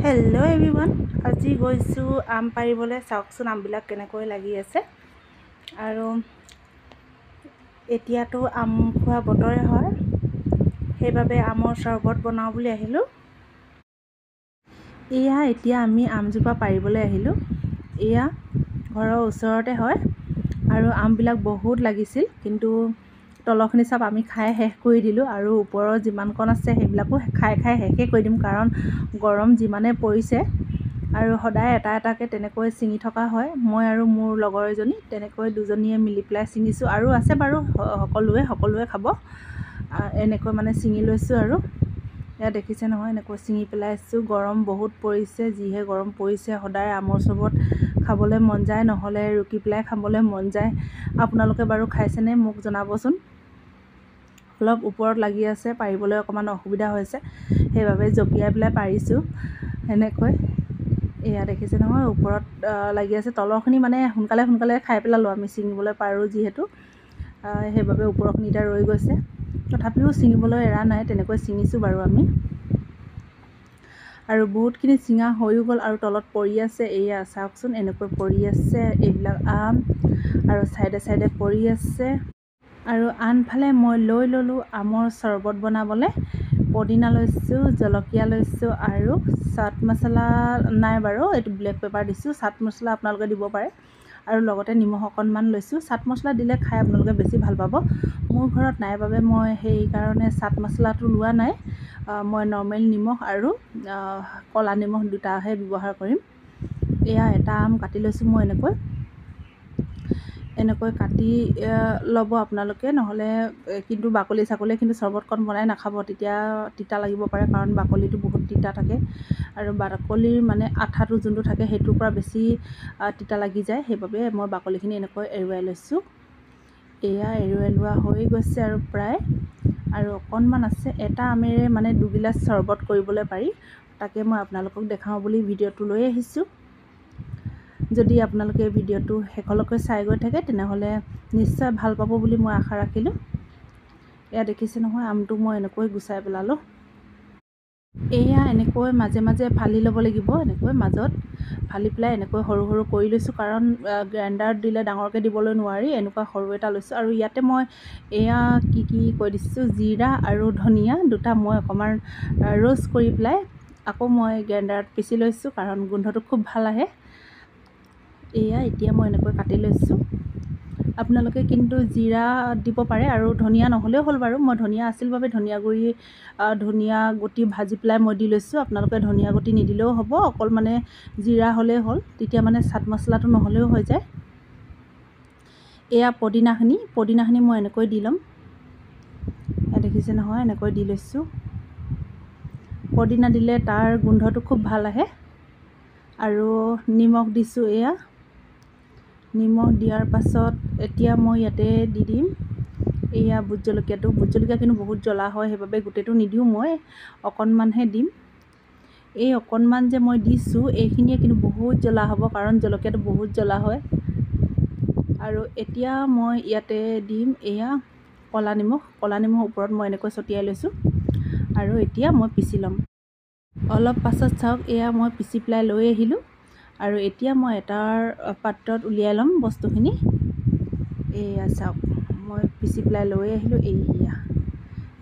Hello' everyone, আজি গৈছোঁ আম পাৰিবলৈ। চাওকচোন আমবিলাক কেনেকৈ লাগি আছে। আৰু এতিয়াতো আম খোৱা বতৰে হয়, সেইবাবে আমৰ চৰবত বনাওঁ বুলি আহিলোঁ। এয়া এতিয়া আমি আমজোপা পাৰিবলৈ আহিলোঁ। এয়া ঘৰৰ ওচৰতে হয় আৰু আমবিলাক বহুত লাগিছিল, কিন্তু তলৰখিনি চব আমি খাই শেষ কৰি দিলোঁ আৰু ওপৰৰ যিমানকণ আছে সেইবিলাকো খাই শেষেই কৰি দিম, কাৰণ গৰম যিমানে পৰিছে আৰু সদায় এটা এটাকৈ তেনেকৈ ছিঙি থকা হয়। মই আৰু মোৰ লগৰ এজনী তেনেকৈ দুজনীয়ে মিলি পেলাই ছিঙিছোঁ, আৰু আছে বাৰু সকলোৱে খাব। এনেকৈ মানে ছিঙি লৈছোঁ আৰু এয়া দেখিছে নহয়, এনেকৈ ছিঙি পেলাইছোঁ। গৰম বহুত পৰিছে, যিহে গৰম পৰিছে, সদায় আমৰ চৰবত খাবলৈ মন যায়, নহ'লে ৰুকি পেলাই খাবলৈ মন যায়। আপোনালোকে বাৰু খাইছেনে মোক জনাবচোন। অলপ ওপৰত লাগি আছে, পাৰিবলৈ অকণমান অসুবিধা হৈছে, সেইবাবে জঁপিয়াই পেলাই পাৰিছোঁ এনেকৈ। এয়া দেখিছে নহয়, ওপৰত লাগি আছে। তলৰখিনি মানে সোনকালে খাই পেলালোঁ আমি, ছিঙিবলৈ পাৰোঁ যিহেতু, সেইবাবে ওপৰখিনি এতিয়া ৰৈ গৈছে। তথাপিও ছিঙিবলৈ এৰা নাই, তেনেকৈ ছিঙিছোঁ বাৰু আমি। আৰু বহুতখিনি ছিঙা হৈও গ'ল আৰু তলত পৰি আছে। এয়া চাওকচোন, এনেকৈ পৰি আছে এইবিলাক আম, আৰু চাইডে পৰি আছে। আৰু আনফালে মই লৈ ল'লোঁ আমৰ চৰবত বনাবলৈ। পদিনা লৈছোঁ, জলকীয়া লৈছোঁ, আৰু চাট মছলা নাই বাৰু, এইটো ব্লেক পেপাৰ দিছোঁ। চাট মছলা আপোনালোকে দিব পাৰে, আৰু লগতে নিমখ অকণমান লৈছোঁ। চাট মছলা দিলে খাই আপোনালোকে বেছি ভাল পাব। মোৰ ঘৰত নাই বাবে মই সেইকাৰণে চাট মছলাটো লোৱা নাই। মই নৰ্মেল নিমখ আৰু ক'লা নিমখ দুটাহে ব্যৱহাৰ কৰিম। এয়া এটা আম কাটি লৈছোঁ মই এনেকৈ কাটি ল'ব আপোনালোকে, নহ'লে কিন্তু বাকলি কিন্তু চৰবতকণ বনাই নাখাব, তেতিয়া তিতা লাগিব পাৰে, কাৰণ বাকলিটো বহুত তিতা থাকে। আৰু বাকলিৰ মানে আঠাটো যোনটো থাকে সেইটোৰ পৰা বেছি তিতা লাগি যায়, সেইবাবে মই বাকলিখিনি এনেকৈ এৰুৱাই লৈছোঁ। এয়া এৰুৱাই লোৱা হৈ গৈছে আৰু প্ৰায়, আৰু অকণমান আছে। এটা আমেৰে মানে দুগিলাচ চৰবত কৰিবলৈ পাৰি, তাকে মই আপোনালোকক দেখাওঁ বুলি ভিডিঅ'টো লৈ আহিছোঁ। যদি আপোনালোকে ভিডিঅ'টো শেষলৈকে চাই গৈ থাকে, তেনেহ'লে নিশ্চয় ভাল পাব বুলি মই আশা ৰাখিলোঁ। এয়া দেখিছে নহয়, আমটো মই এনেকৈ গুচাই পেলালোঁ। এয়া এনেকৈ মাজে ফালি ল'ব লাগিব, এনেকৈ মাজত ফালি পেলাই এনেকৈ সৰু কৰি লৈছোঁ, কাৰণ গ্ৰাইণ্ডাৰত দিলে ডাঙৰকৈ দিবলৈ নোৱাৰি। এনেকুৱা সৰু এটা লৈছোঁ, আৰু ইয়াতে মই এয়া কি কৈ দিছোঁ, জিৰা আৰু ধনিয়া দুটা মই অকণমান ৰ'ষ্ট কৰি পেলাই আকৌ মই গ্ৰাইণ্ডাৰত পিচি লৈছোঁ, কাৰণ গোন্ধটো খুব ভাল আহে। এয়া এতিয়া মই এনেকৈ কাটি লৈছোঁ। আপোনালোকে কিন্তু জিৰা দিব পাৰে, আৰু ধনিয়া নহ'লেও হ'ল বাৰু। মই ধনিয়া আছিল বাবে ধনিয়া গুটি ভাজি পেলাই মই দি লৈছোঁ। আপোনালোকে ধনিয়া গুটি নিদিলেও হ'ব, অকল মানে জিৰা হ'লেই হ'ল, তেতিয়া মানে চাট মছলাটো নহ'লেও হৈ যায়। এয়া পদিনাখিনি মই এনেকৈ দি ল'ম। এয়া দেখিছে নহয়, এনেকৈ দি লৈছোঁ। পদিনা দিলে তাৰ গোন্ধটো খুব ভাল আহে। আৰু নিমখ দিছোঁ। এয়া নিমখ দিয়াৰ পাছত এতিয়া মই ইয়াতে দি দিম এয়া ভোট জলকীয়াটো। ভোট জলকীয়া কিন্তু বহুত জ্বলা হয়, সেইবাবে গোটেইটো নিদিওঁ, মই অকণমানহে দিম। এই অকণমান যে মই দিছোঁ, এইখিনিয়ে কিন্তু বহুত জ্বলা হ'ব, কাৰণ জলকীয়াটো বহুত জ্বলা হয়। আৰু এতিয়া মই ইয়াতে দিম এয়া ক'লা নিমখ ওপৰত মই এনেকৈ ছটিয়াই লৈছোঁ, আৰু এতিয়া মই পিচি ল'ম। অলপ পাছত চাওক, এয়া মই পিচি পেলাই লৈ আহিলোঁ, আৰু এতিয়া মই এটাৰ পাত্ৰত উলিয়াই ল'ম বস্তুখিনি। এয়া চাওক, মই পিচি পেলাই লৈ আহিলোঁ। এয়া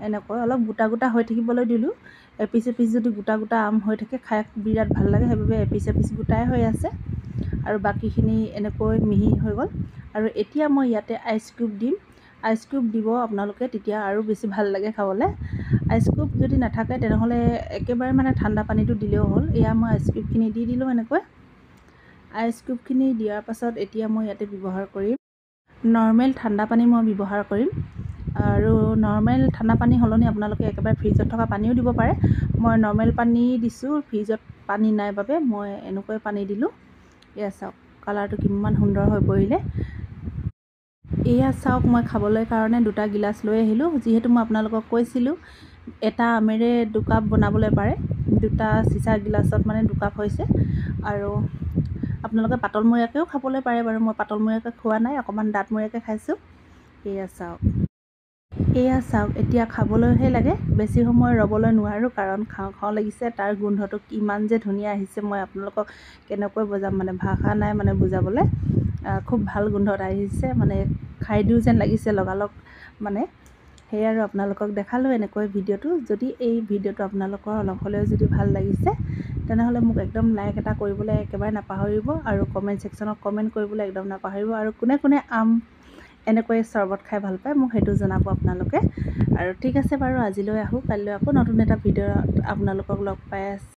এনেকৈ অলপ গোটা হৈ থাকিবলৈ দিলোঁ। এপিচ যদি গোটা আম হৈ থাকে, খাই বিৰাট ভাল লাগে, সেইবাবে এপিচ গোটাই হৈ আছে, আৰু বাকীখিনি এনেকৈ মিহি হৈ গ'ল। আৰু এতিয়া মই ইয়াতে আইচ কিউব দিব আপোনালোকে, তেতিয়া আৰু বেছি ভাল লাগে খাবলৈ। আইচ কিউব যদি নাথাকে, তেনেহ'লে একেবাৰে মানে ঠাণ্ডা পানীটো দিলেও হ'ল। এয়া মই আইচ কিউবখিনি দি দিলোঁ এনেকৈ। আইচ কিউবখিনি দিয়াৰ পাছত এতিয়া মই ইয়াতে ব্যৱহাৰ কৰিম নৰ্মেল ঠাণ্ডা পানী মই ব্যৱহাৰ কৰিম। আৰু নৰ্মেল ঠাণ্ডা পানী সলনি আপোনালোকে একেবাৰে ফ্ৰিজত থকা পানীও দিব পাৰে। মই নৰ্মেল পানী দিছোঁ, ফ্ৰিজত পানী নাই বাবে মই এনেকৈ পানী দিলোঁ। এয়া চাওক, কালাৰটো কিমান সুন্দৰ হৈ পৰিলে। এয়া চাওক, মই খাবলৈ কাৰণে দুটা গিলাচ লৈ আহিলোঁ। যিহেতু মই আপোনালোকক কৈছিলোঁ, এটা আমেৰে 2 কাপ বনাবলৈ পাৰে। দুটা চিচা গিলাচত মানে 2 কাপ হৈছে। আৰু আপোনালোকে পাতলমূৰীয়াকৈও খাবলৈ পাৰে বাৰু। মই পাতলমূৰীয়াকৈ খোৱা নাই, অকণমান ডাঠমূৰীয়াকৈ খাইছোঁ। এয়া চাওক, এয়া চাওক, এতিয়া খাবলৈহে লাগে, বেছি সময় ৰ'বলৈ নোৱাৰোঁ কাৰণ খাওঁ খাওঁ লাগিছে। তাৰ গোন্ধটো কিমান যে ধুনীয়া আহিছে, মই আপোনালোকক কেনেকৈ বুজাম, মানে ভাষা নাই মানে বুজাবলৈ। খুব ভাল গোন্ধ এটা আহিছে, মানে খাই দিওঁ যেন লাগিছে লগালগ মানে। সেয়ে আৰু আপোনালোকক দেখালোঁ এনেকৈ ভিডিঅ'টো। যদি এই ভিডিঅ'টো আপোনালোকৰ অলপ হ'লেও যদি ভাল লাগিছে, তেনেহ'লে মোক একদম লাইক এটা কৰিবলৈ একেবাৰে নাপাহৰিব, আৰু কমেণ্ট ছেকশ্যনত কমেণ্ট কৰিবলৈ একদম নাপাহৰিব। আৰু কোনে কোনে আম এনেকৈ চৰ্বত খাই ভাল পায় মোক সেইটো জনাব আপোনালোকে। আৰু ঠিক আছে বাৰু, আজিলৈ আহোঁ, কাইলৈ আকৌ নতুন এটা ভিডিঅ'ত আপোনালোকক লগ পাই আছোঁ।